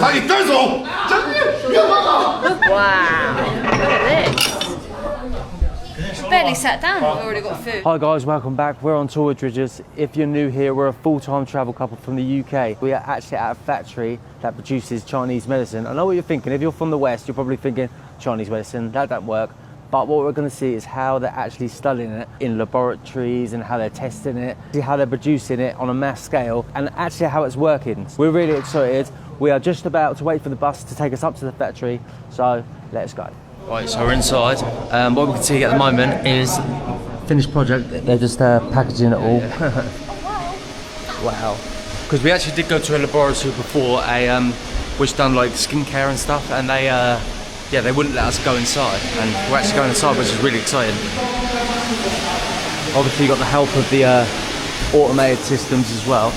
咱给赶走，真的别忙啊！ Wow, look at this. Barely sat down, we've already got food. Hi guys, welcome back. We're on tour with Dridgers. If you're new here, we're a full-time travel couple from the UK. We are actually at a factory that produces Chinese medicine. I know what you're thinking. If you're from the West, you're probably thinking Chinese medicine, that don't work. But what we're going to see is how they're actually studying it in laboratories and how they're testing it, how they're producing it on a mass scale, and actually how it's working. We're really excited. We are just about to wait for the bus to take us up to the factory, so let's go. Right, so we're inside. What we can see at the moment is finished project. They're just packaging it all. Wow. Because we actually did go to a laboratory before, which done like skincare and stuff, and they wouldn't let us go inside, and we're actually going inside, which is really exciting. Obviously, you got the help of the automated systems as well.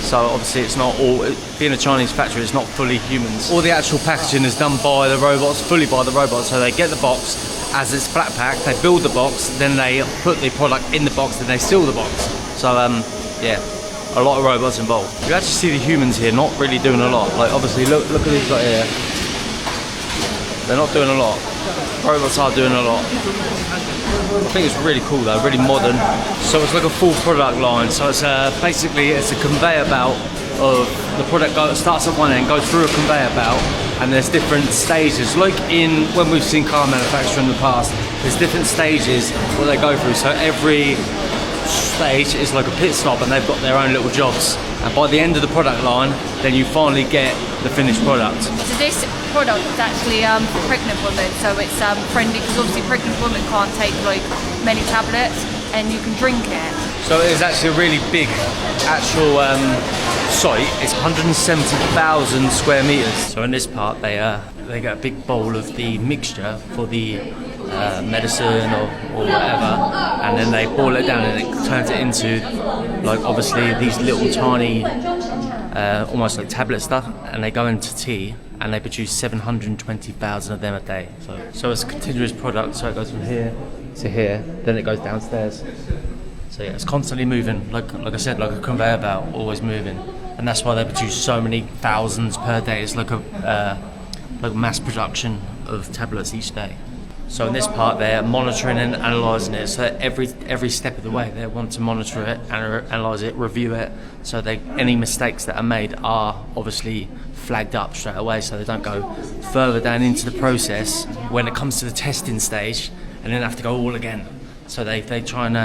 So obviously, it's not all being a Chinese factory. It's not fully humans. All the actual packaging is done by the robots, fully by the robots. So they get the box as it's flat packed. They build the box, then they put the product in the box, then they seal the box. So yeah, a lot of robots involved. You actually see the humans here not really doing a lot. Like obviously, look at these guys here. They're not doing a lot. Robots are doing a lot. I think it's really cool though, really modern. So it's like a full product line. So it's basically it's a conveyor belt of the product starts at one end, goes through a conveyor belt, and there's different stages. Like in when we've seen car manufacturing in the past, there's different stages what they go through. So every stage is like a pit stop, and they've got their own little jobs. And by the end of the product line, then you finally get the finished product. So this product is actually for pregnant women, so it's friendly because obviously pregnant women can't take like many tablets, and you can drink it. So it is actually a really big actual site. It's 170,000 square meters. So in this part, they get a big bowl of the mixture for the medicine or whatever, and then they boil it down and it turns it into like obviously these little tiny almost like tablet stuff, and they go into tea and they produce 720,000 of them a day. So it's a continuous product, so it goes from here to here, then it goes downstairs. So yeah, it's constantly moving, like I said, like a conveyor belt, always moving, and that's why they produce so many thousands per day. It's like a mass production of tablets each day. So in this part, they're monitoring and analysing it. So every step of the way, they want to monitor it, analyse it, review it. So any mistakes that are made are obviously flagged up straight away, so they don't go further down into the process when it comes to the testing stage, and then have to go all again. So they try and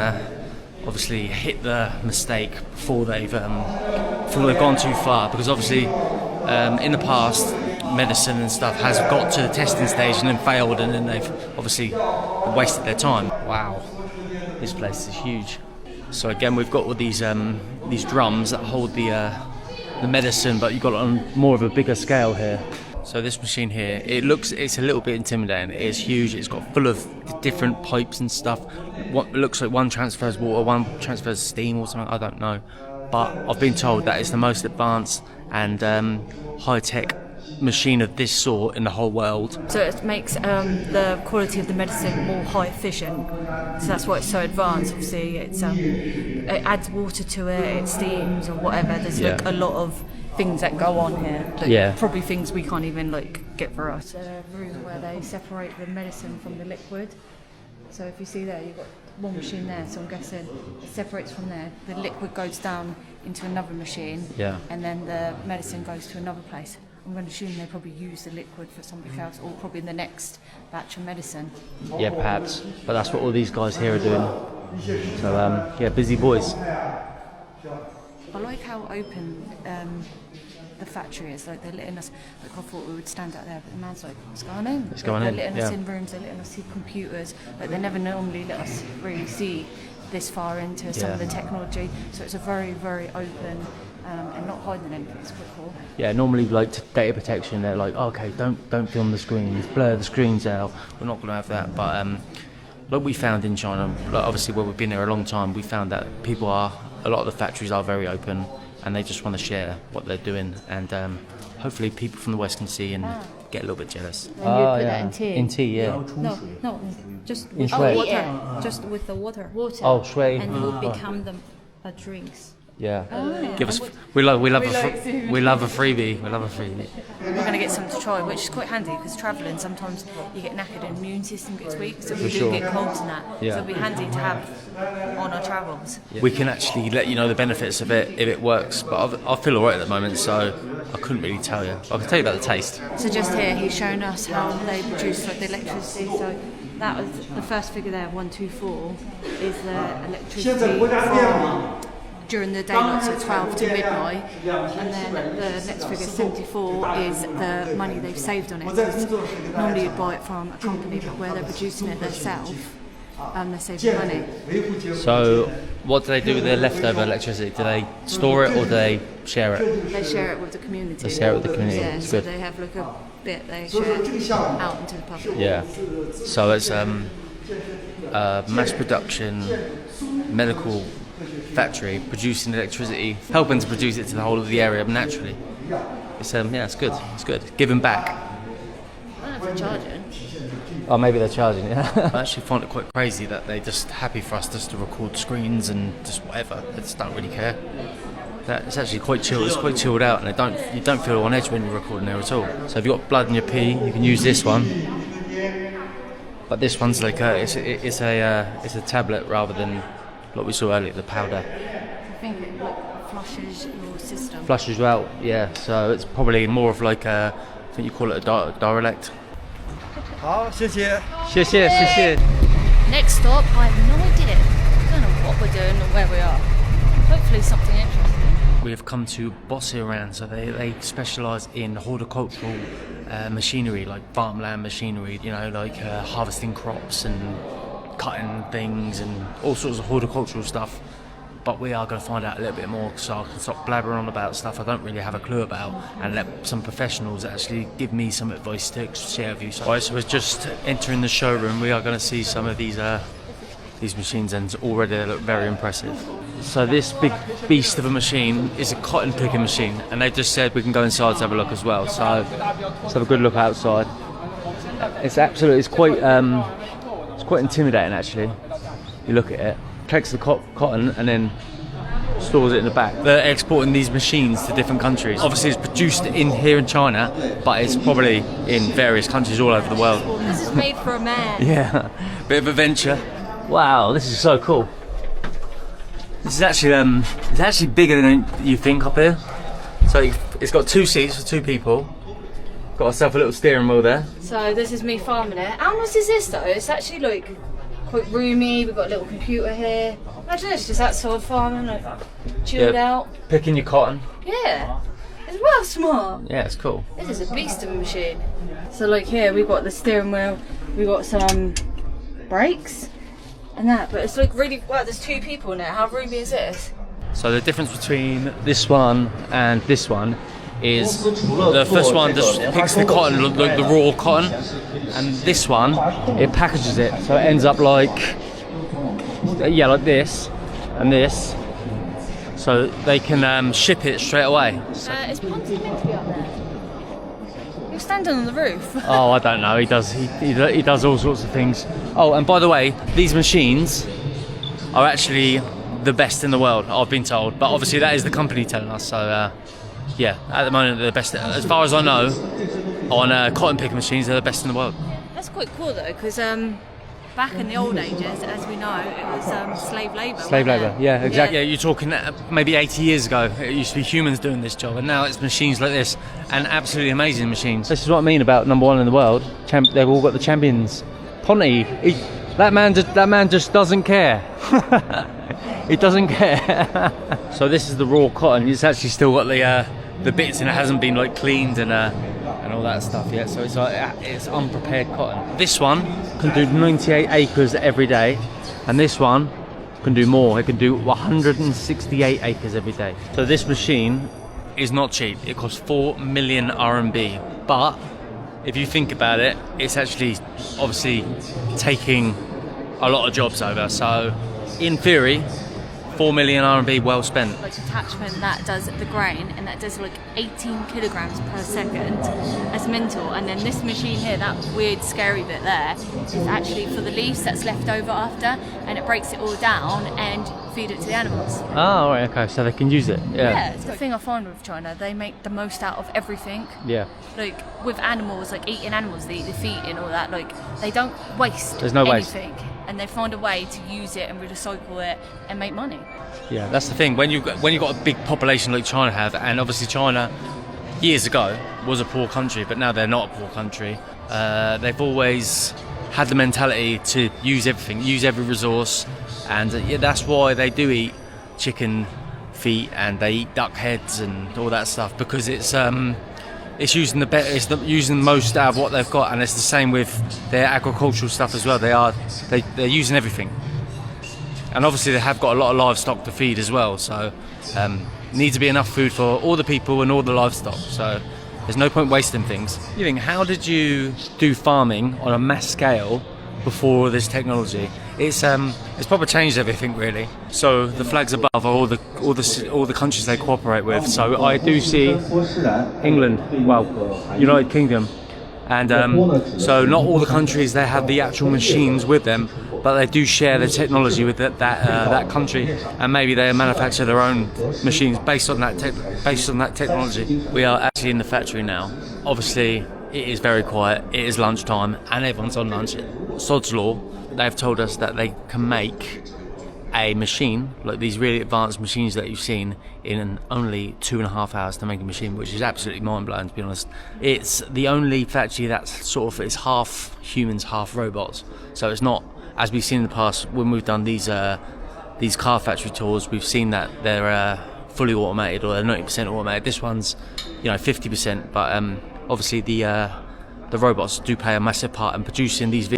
obviously hit the mistake before they've gone too far, because obviously in the past, medicine and stuff has got to the testing stage and then failed, and then they've obviously wasted their time. Wow, this place is huge. So again, we've got all these drums that hold the medicine, but you've got it on more of a bigger scale here. So this machine here, it's a little bit intimidating. It is huge. It's got full of different pipes and stuff. It looks like one transfers water, one transfers steam or something, I don't know. But I've been told that it's the most advanced and high-tech machine of this sort in the whole world. So it makes the quality of the medicine more high efficient. So that's why it's so advanced. Obviously, it adds water to it, it steams or whatever. There's like a lot of things that go on here. Probably things we can't even like get for us. There's a room where they separate the medicine from the liquid. So if you see there, you've got one machine there. So I'm guessing it separates from there. The liquid goes down into another machine, and then the medicine goes to another place. I'm going to assume they probably use the liquid for something else, or probably in the next batch of medicine. Yeah, perhaps. But that's what all these guys here are doing. So, busy boys. I like how open the factory is. Like they're letting us. Like I thought we would stand out there, but the man's like, "What's going on?" What's going on? They're letting us in rooms. They're letting us see computers. Like they never normally let us really see this far into some of the technology. So it's a very, very open. And not hiding anything, it's quite cool. Yeah, normally like data protection, they're like, okay, don't film the screens, blur the screens out. We're not going to have that. But like we found in China, like obviously where we've been there a long time, we found that a lot of the factories are very open, and they just want to share what they're doing, and hopefully people from the West can see and get a little bit jealous. And you put that in tea? In tea, yeah. No, just with water. Just with the water. Oh, shui. And it will become the drinks. Yeah. Oh. Give us. We love a freebie. We love a freebie. We're going to get some to try, which is quite handy because travelling sometimes you get knackered and immune system gets weak, so we do get colds and that. Yeah. So it'll be handy to have on our travels. We can actually let you know the benefits of it if it works, but I feel alright at the moment, so I couldn't really tell you. I can tell you about the taste. So just here, he's showing us how they produce like the electricity. So that was the first figure there, 124, is the electricity from during the daylight, so 12 to midnight, and then the next figure, 74, is the money they've saved on it. Because normally you'd buy it from a company, but where they're producing it themselves, they're saving money. So, what do they do with their leftover electricity? Do they store it or do they share it? They share it with the community. They share it with the community. Yeah, it's so good. they have like a bit they share out into the public. Yeah. So it's mass production, medical factory producing electricity, helping to produce it to the whole of the area naturally. It's it's good. It's good. Giving back. I don't know if they're charging. Oh, maybe they're charging. Yeah. I actually find it quite crazy that they're just happy for us just to record screens and just whatever. They just don't really care. It's actually quite chill. It's quite chilled out, and you don't feel on edge when you're recording there at all. So if you've got blood in your pee, you can use this one. But this one's like it's a tablet rather than like we saw earlier, the powder. I think it flushes your system. Flushes you out, yeah. So it's probably more of like I think you call it a Direlect. 好，谢谢。谢谢。 Next stop, I have no idea. I don't know what we're doing or where we are. Hopefully something interesting. We have come to Bossiran, so they specialise in horticultural machinery, like farmland machinery, you know, like harvesting crops and cutting things and all sorts of horticultural stuff. But we are going to find out a little bit more, so I can stop blabbering on about stuff I don't really have a clue about and let some professionals actually give me some advice to share with you. So we're just entering the showroom. We are going to see some of these machines, and already they look very impressive. So this big beast of a machine is a cotton picking machine, and they just said we can go inside to have a look as well. So let's have a good look outside. It's quite intimidating actually. You look at it. Takes the cotton and then stores it in the back. They're exporting these machines to different countries. Obviously it's produced here in China, but it's probably in various countries all over the world. This is made for a man. Yeah, bit of adventure. Wow, this is so cool. This is actually bigger than you think up here. So it's got 2 seats for 2 people. Got myself a little steering wheel there. So this is me farming it. How nice is this though? It's actually like quite roomy. We've got a little computer here. Imagine it's just outside farming, like chilled out. Picking your cotton. Yeah, it's well smart. Yeah, it's cool. This is a beast of a machine. So like here we've got the steering wheel, we've got some brakes and that, but it's like really, wow, there's 2 people in it. How roomy is this? So the difference between this one and this one is the first one just picks the cotton, the raw cotton, and this one, it packages it, so it ends up like this and this, so they can ship it straight away. Is Ponty meant to be up there? You're standing on the roof. Oh, I don't know, he does all sorts of things. Oh, and by the way, these machines are actually the best in the world, I've been told, but obviously that is the company telling us, so yeah, at the moment they're the best, as far as I know, on cotton picking machines, they're the best in the world. That's quite cool though, because back in the old ages, as we know, it was slave labour. Slave labour, yeah, exactly. Yeah, you're talking maybe 80 years ago, it used to be humans doing this job, and now it's machines like this, and absolutely amazing machines. This is what I mean about number 1 in the world. They've all got the champions. Ponty, that man just doesn't care. He doesn't care. So this is the raw cotton. It's actually still got the bits, and it hasn't been like cleaned and all that stuff yet. So it's unprepared cotton. This one can do 98 acres every day, and this one can do more. It can do 168 acres every day. So this machine is not cheap. It costs 4 million RMB. But if you think about it, it's actually obviously taking a lot of jobs over. So in theory, 4 million RMB well spent. Like attachment that does the grain and that does like 18 kilograms per second. That's mental. And then this machine here, that weird scary bit there, is actually for the leaves that's left over after, and it breaks it all down and feed it to the animals. Oh, right, okay, so they can use it. Yeah, it's the thing I find with China, they make the most out of everything. Yeah. Like with animals, like eating animals, they eat the feet and all that, like they don't waste There's no waste. anything. And they find a way to use it and recycle it and make money. Yeah, that's the thing. When you've got a big population like China have, and obviously China years ago was a poor country, but now they're not a poor country. They've always had the mentality to use everything, use every resource, and yeah, that's why they do eat chicken feet and they eat duck heads and all that stuff, because it's using using the most out of what they've got. And it's the same with their agricultural stuff as well. They're using everything, and obviously they have got a lot of livestock to feed as well, so need to be enough food for all the people and all the livestock, so there's no point wasting things. You think, how did you do farming on a mass scale before this technology? It's probably changed everything really. So the flags above are all the countries they cooperate with. So I do see England, well, United Kingdom, and so not all the countries they have the actual machines with them, but they do share the technology with that country, and maybe they manufacture their own machines based on that technology. We are actually in the factory now. Obviously, it is very quiet. It is lunchtime, and everyone's on lunch. Sod's law. They've told us that they can make a machine, like these really advanced machines that you've seen, in only 2.5 hours to make a machine, which is absolutely mind-blowing, to be honest. It's the only factory that's it's half humans, half robots. So it's not, as we've seen in the past when we've done these car factory tours, we've seen that they're fully automated, or they're 90% automated. This one's 50%, but obviously the robots do play a massive part in producing these vehicles.